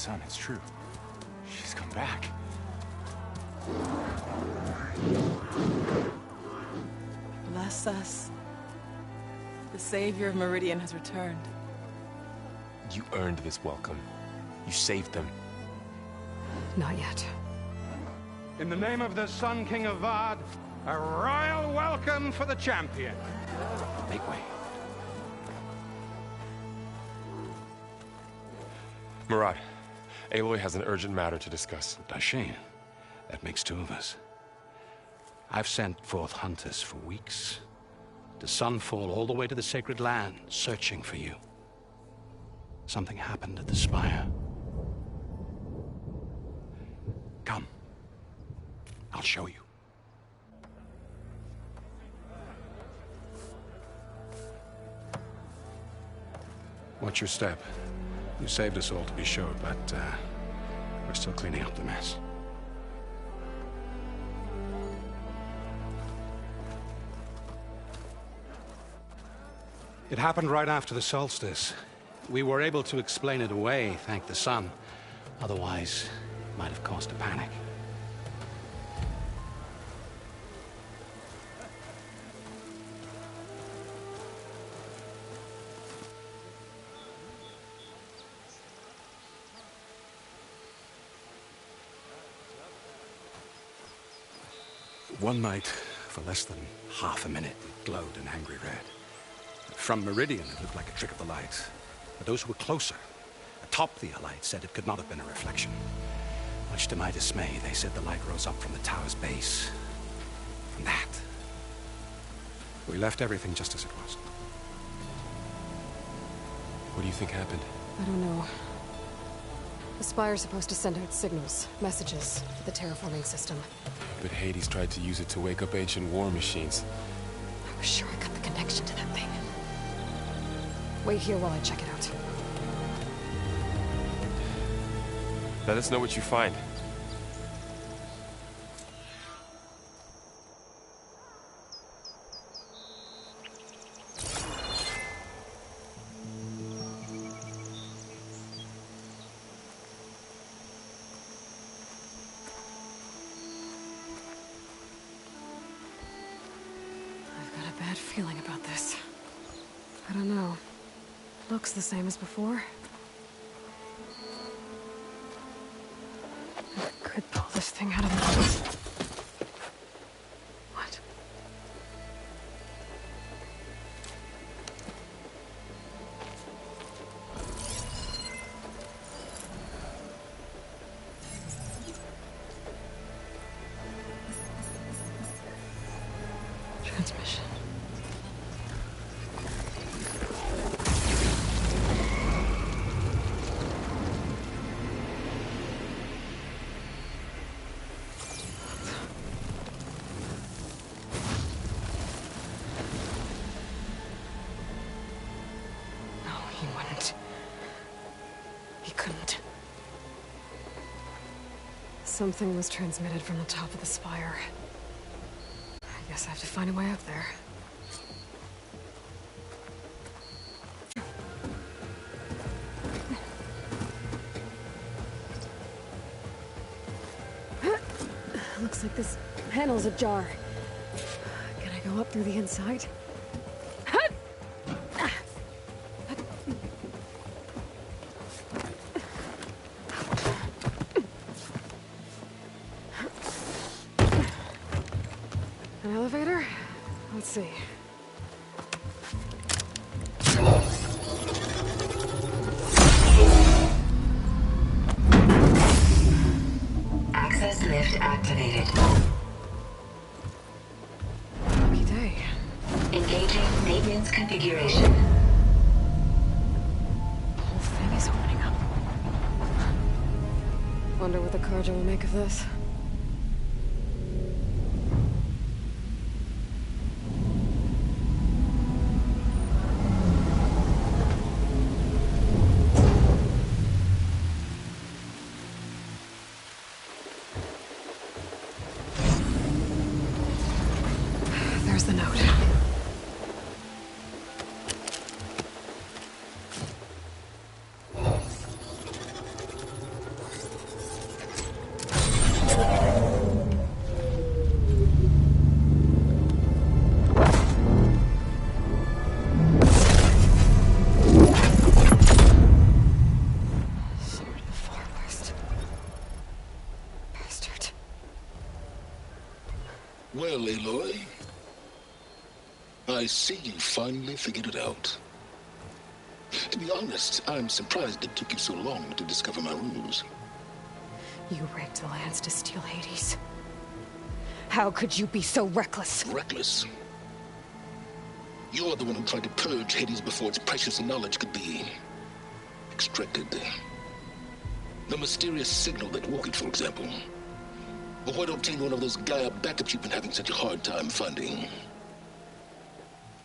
sun, it's true. She's come back. Bless us. The savior of Meridian has returned. You earned this welcome. You saved them. Not yet. In the name of the Sun King of Vard, a royal welcome for the champion. Make way. Murad, Aloy has an urgent matter to discuss. Dashane, that makes two of us. I've sent forth hunters for weeks. To Sunfall, all the way to the Sacred Land, searching for you. Something happened at the Spire. Come. I'll show you. Watch your step. You saved us all, to be sure, but we're still cleaning up the mess. It happened right after the solstice. We were able to explain it away, thank the sun. Otherwise, it might have caused a panic. One night, for less than half a minute, it glowed an angry red. From Meridian, it looked like a trick of the light. But those who were closer, atop the light, said it could not have been a reflection. Much to my dismay, they said the light rose up from the tower's base. From that. We left everything just as it was. What do you think happened? I don't know. The Spire's supposed to send out signals, messages, for the terraforming system. But Hades tried to use it to wake up ancient war machines. I was sure I got the connection to that thing. Wait here while I check it out. Let us know what you find. I've got a bad feeling about this. I don't know. Looks the same as before. I could pull this thing out of the... What? Transmission. He wouldn't. He couldn't. Something was transmitted from the top of the spire. I guess I have to find a way up there. Looks like this panel's ajar. Can I go up through the inside? An elevator? Let's see. Access lift activated. Lucky day. Engaging maintenance configuration. The whole thing is opening up. Wonder what the Carja will make of this. There's the note. I see you finally figured it out. To be honest, I'm surprised it took you so long to discover my ruse. You rigged the lands to steal Hades. How could you be so reckless? Reckless? You're the one who tried to purge Hades before its precious knowledge could be extracted. The mysterious signal that woke it, for example. Or why to obtain one of those Gaia backups you've been having such a hard time finding?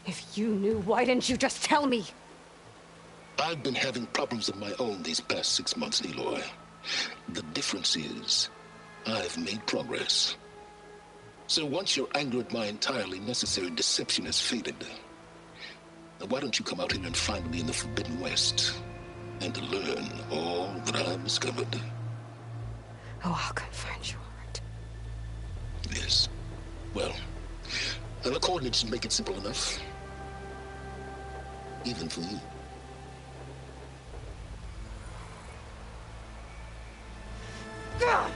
If you knew, why didn't you just tell me? I've been having problems of my own these past 6 months, Aloy. The difference is, I've made progress. So once your anger at my entirely necessary deception has faded, why don't you come out here and find me in the Forbidden West, and to learn all that I've discovered? Oh, I'll come find you, all right. Yes. Well, the coordinates make it simple enough. Even for you. God!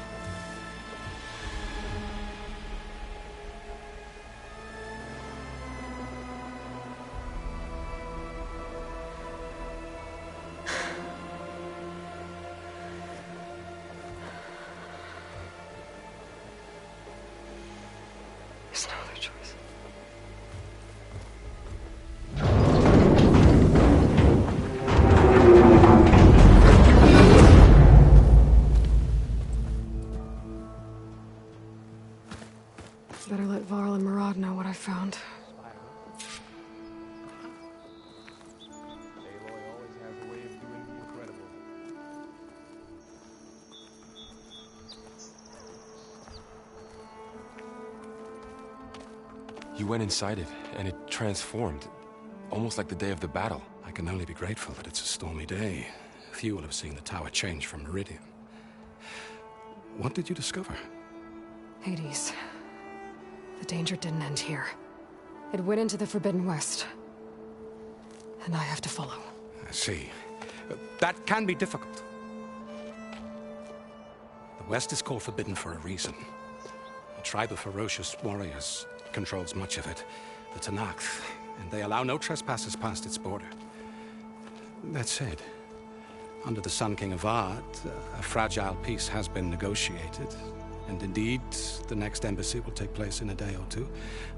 There's no other choice. Better let Varl and Murad know what I found. Aloy always has a way of doing the incredible. You went inside it, and it transformed. Almost like the day of the battle. I can only be grateful that it's a stormy day. Few will have seen the tower change from Meridian. What did you discover? Hades. The danger didn't end here. It went into the Forbidden West. And I have to follow. I see. That can be difficult. The West is called Forbidden for a reason. A tribe of ferocious warriors controls much of it, the Tenakth, and they allow no trespassers past its border. That said, under the Sun King Avad, a fragile peace has been negotiated, and indeed, the next embassy will take place in a day or two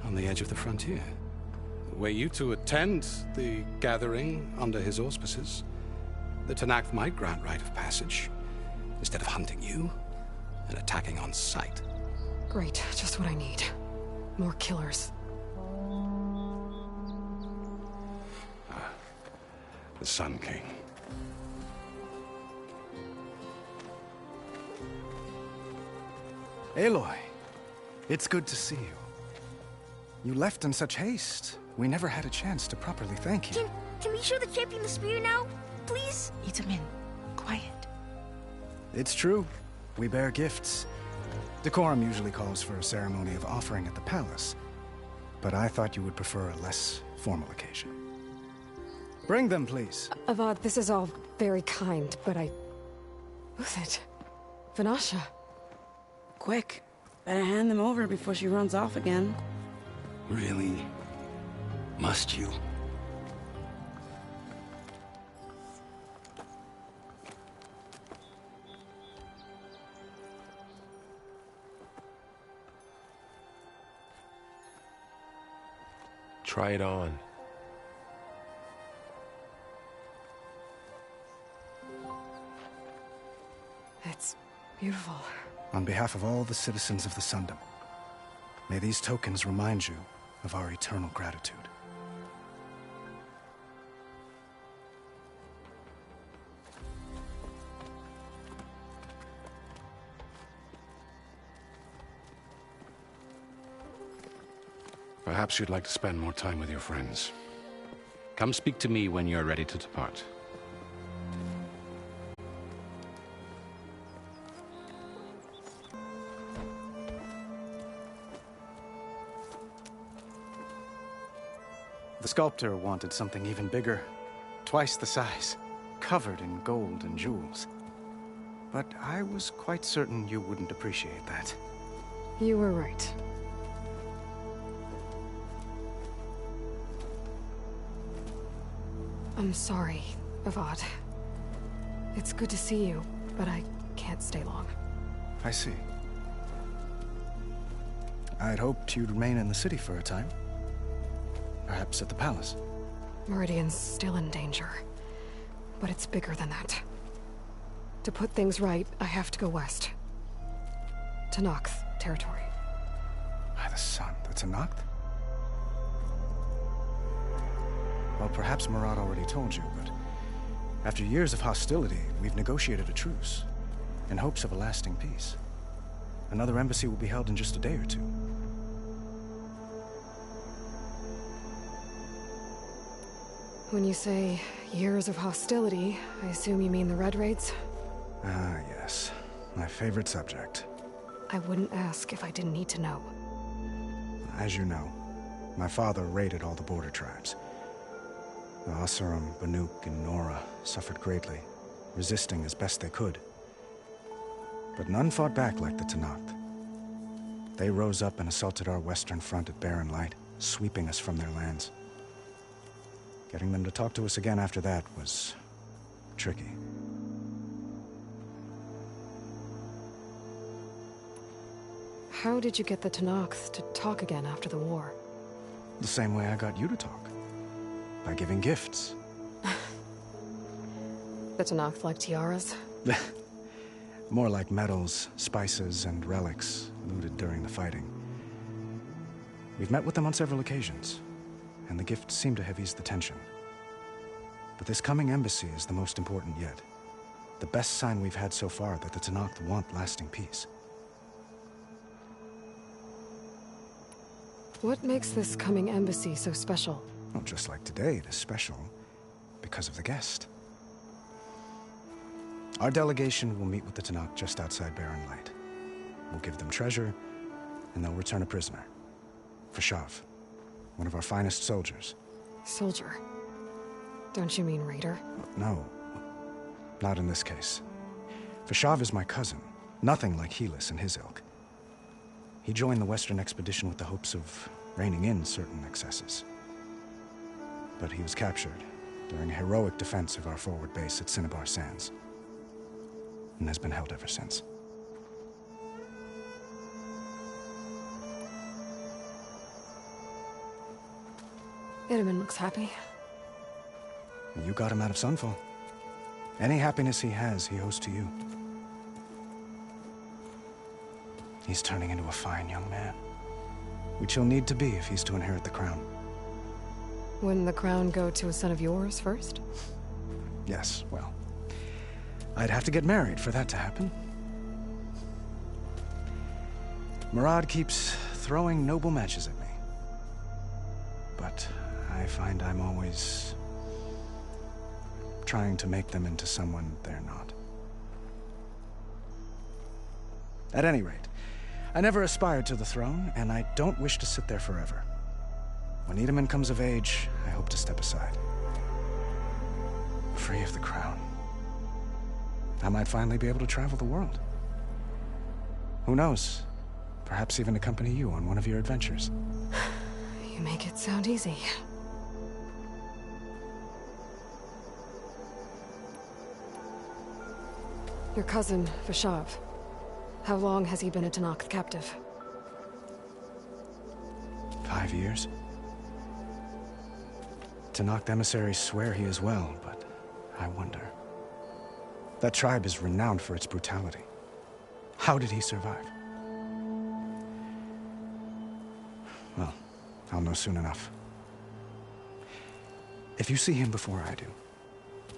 on the edge of the frontier. Were you to attend the gathering under his auspices, the Tenakth might grant right of passage, instead of hunting you and attacking on sight. Great, just what I need. More killers. The Sun King. Aloy, it's good to see you. You left in such haste. We never had a chance to properly thank you. Can we show the champion the spear now? Please? Itamin, quiet. It's true. We bear gifts. Decorum usually calls for a ceremony of offering at the palace. But I thought you would prefer a less formal occasion. Bring them, please. Avad, this is all very kind, but Who's it? Vanasha. Quick. Better hand them over before she runs off again. Really? Must you? Try it on. It's beautiful. On behalf of all the citizens of the Sundom, may these tokens remind you of our eternal gratitude. Perhaps you'd like to spend more time with your friends. Come speak to me when you're ready to depart. The sculptor wanted something even bigger, twice the size, covered in gold and jewels. But I was quite certain you wouldn't appreciate that. You were right. I'm sorry, Avad. It's good to see you, but I can't stay long. I see. I'd hoped you'd remain in the city for a time. Perhaps at the palace. Meridian's still in danger, but it's bigger than that. To put things right, I have to go west. To Noct territory. By the sun, the Tenakth? Well, perhaps Murad already told you, but after years of hostility, we've negotiated a truce, in hopes of a lasting peace. Another embassy will be held in just a day or two. When you say years of hostility, I assume you mean the Red Raids? Ah, yes. My favorite subject. I wouldn't ask if I didn't need to know. As you know, my father raided all the border tribes. The Oseram, Banuk, and Nora suffered greatly, resisting as best they could. But none fought back like the Tenakth. They rose up and assaulted our western front at Barren Light, sweeping us from their lands. Getting them to talk to us again after that was tricky. How did you get the Tenakth to talk again after the war? The same way I got you to talk. By giving gifts. The Tenakth like tiaras? More like medals, spices, and relics looted during the fighting. We've met with them on several occasions, and the gifts seem to have eased the tension. But this coming embassy is the most important yet. The best sign we've had so far that the Tenakth want lasting peace. What makes this coming embassy so special? Well, just like today, it is special because of the guest. Our delegation will meet with the Tenakth just outside Barren Light. We'll give them treasure, and they'll return a prisoner. Fashav, one of our finest soldiers. Soldier? Don't you mean raider? No, not in this case. Fashav is my cousin, nothing like Helis and his ilk. He joined the Western expedition with the hopes of reining in certain excesses. But he was captured during a heroic defense of our forward base at Cinnabar Sands, and has been held ever since. Itamen looks happy. You got him out of Sunfall. Any happiness he has, he owes to you. He's turning into a fine young man, which he'll need to be if he's to inherit the crown. Wouldn't the crown go to a son of yours first? Yes, well, I'd have to get married for that to happen. Murad keeps throwing noble matches at me. But I find I'm always trying to make them into someone they're not. At any rate, I never aspired to the throne, and I don't wish to sit there forever. When Itamen comes of age, I hope to step aside. Free of the crown. I might finally be able to travel the world. Who knows? Perhaps even accompany you on one of your adventures. You make it sound easy. Your cousin, Fashav. How long has he been a Tenakth captive? 5 years. Tenakth emissaries swear he is well, but I wonder. That tribe is renowned for its brutality. How did he survive? Well, I'll know soon enough. If you see him before I do,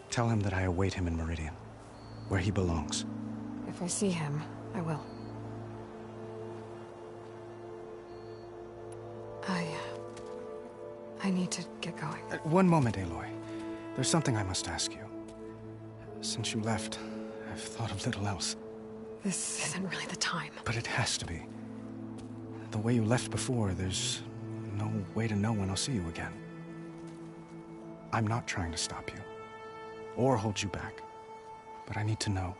tell him that I await him in Meridian, where he belongs. If I see him, I will. I need to get going. One moment, Aloy. There's something I must ask you. Since you left, I've thought of little else. This isn't really the time. But it has to be. The way you left before, there's no way to know when I'll see you again. I'm not trying to stop you, or hold you back. But I need to know,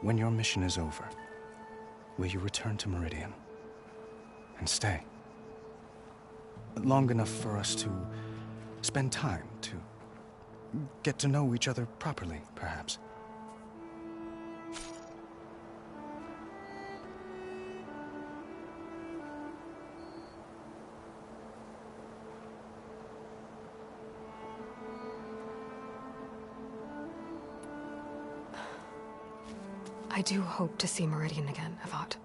when your mission is over, will you return to Meridian and stay? Long enough for us to spend time, to get to know each other properly, perhaps. I do hope to see Meridian again, Avad.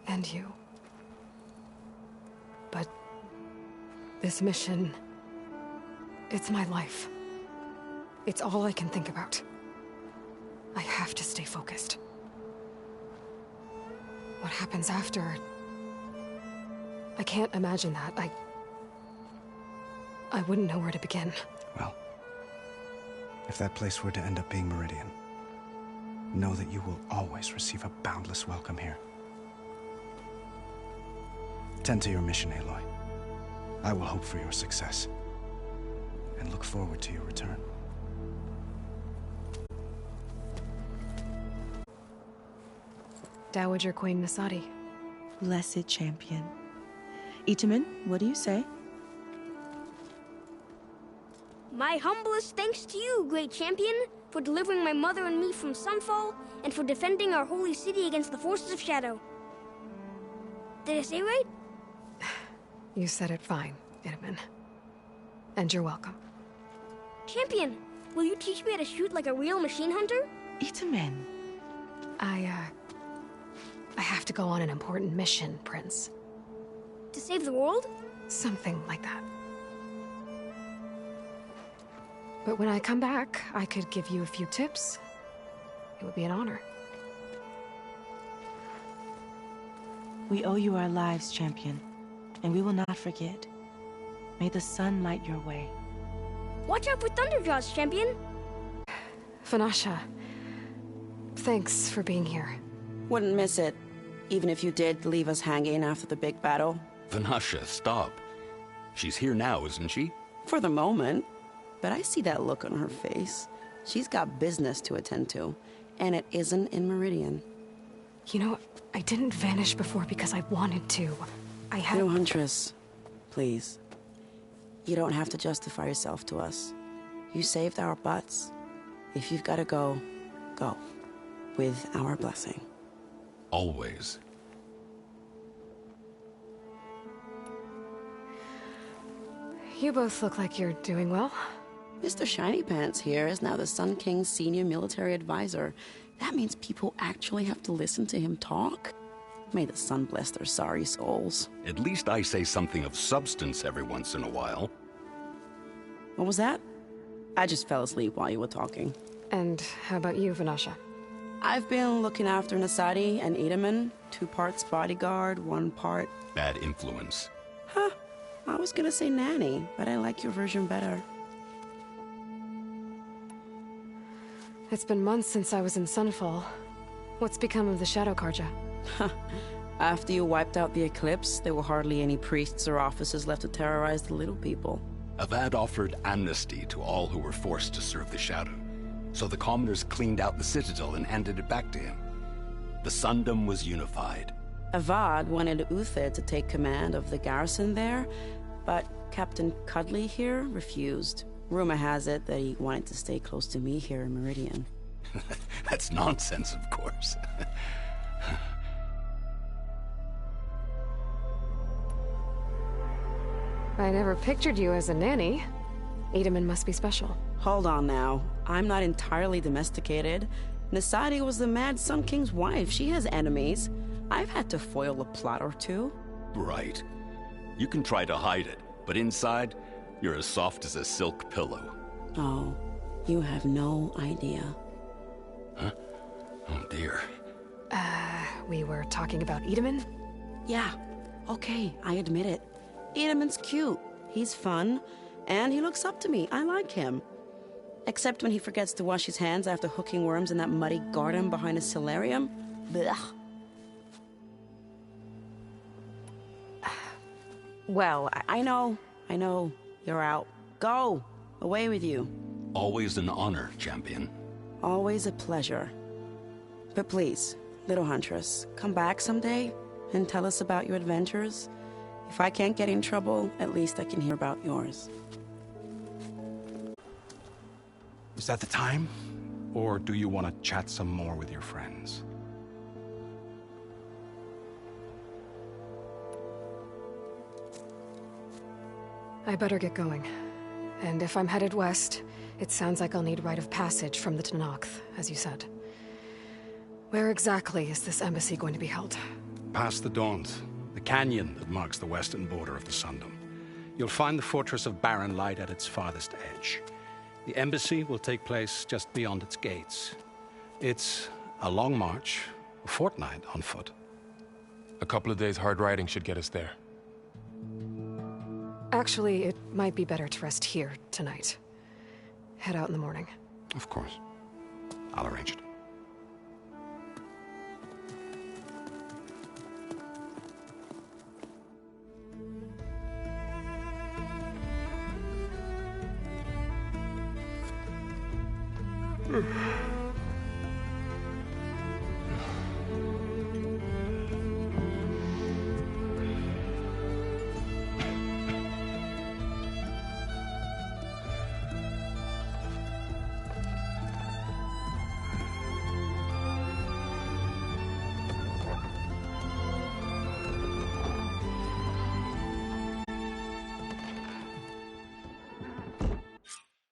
And you. But this mission, it's my life. It's all I can think about. I have to stay focused. What happens after? I can't imagine that. I wouldn't know where to begin. Well, if that place were to end up being Meridian, know that you will always receive a boundless welcome here. Tend to your mission, Aloy. I will hope for your success, and look forward to your return. Dowager Queen Nasadi. Blessed champion. Itamen, what do you say? My humblest thanks to you, great champion, for delivering my mother and me from Sunfall, and for defending our holy city against the forces of Shadow. Did I say right? You said it fine, Itamen. And you're welcome. Champion, will you teach me how to shoot like a real machine hunter? Itamen. I have to go on an important mission, Prince. To save the world? Something like that. But when I come back, I could give you a few tips. It would be an honor. We owe you our lives, champion, and we will not forget. May the sun light your way. Watch out for Thunderjaws, champion! Vanasha, thanks for being here. Wouldn't miss it, even if you did leave us hanging after the big battle. Vanasha, stop. She's here now, isn't she? For the moment. But I see that look on her face. She's got business to attend to, and it isn't in Meridian. You know, I didn't vanish before because I wanted to. I had... No, Huntress. Please. You don't have to justify yourself to us. You saved our butts. If you've got to go, go. With our blessing. Always. You both look like you're doing well. Mr. Shiny Pants here is now the Sun King's senior military advisor. That means people actually have to listen to him talk? May the sun bless their sorry souls. At least I say something of substance every once in a while. What was that? I just fell asleep while you were talking. And how about you, Vanasha? I've been looking after Nasadi and Itamen. 2 parts bodyguard, 1 part... bad influence. Huh. I was gonna say nanny, but I like your version better. It's been months since I was in Sunfall. What's become of the Shadow Carja? After you wiped out the Eclipse, there were hardly any priests or officers left to terrorize the little people. Avad offered amnesty to all who were forced to serve the Shadow. So the commoners cleaned out the Citadel and handed it back to him. The Sundom was unified. Avad wanted Uther to take command of the garrison there, but Captain Cudley here refused. Rumor has it that he wanted to stay close to me here in Meridian. That's nonsense, of course. I never pictured you as a nanny. Itamen must be special. Hold on now. I'm not entirely domesticated. Nasadi was the Mad Sun King's wife. She has enemies. I've had to foil a plot or two. Right. You can try to hide it, but inside, you're as soft as a silk pillow. Oh, you have no idea. Huh? Oh dear. We were talking about Itamen? Yeah. Okay, I admit it. Itamen's cute. He's fun. And he looks up to me. I like him. Except when he forgets to wash his hands after hooking worms in that muddy garden behind a solarium. Blech. Well, I know. You're out. Go! Away with you. Always an honor, champion. Always a pleasure. But please, little Huntress, come back someday and tell us about your adventures. If I can't get in trouble, at least I can hear about yours. Is that the time? Or do you want to chat some more with your friends? I better get going. And if I'm headed west, it sounds like I'll need rite of passage from the Tenakth, as you said. Where exactly is this embassy going to be held? Past the Daunt, the canyon that marks the western border of the Sundom. You'll find the fortress of Barren Light at its farthest edge. The embassy will take place just beyond its gates. It's a long march, a fortnight on foot. A couple of days hard riding should get us there. Actually, it might be better to rest here tonight. Head out in the morning. Of course. I'll arrange it. Mm.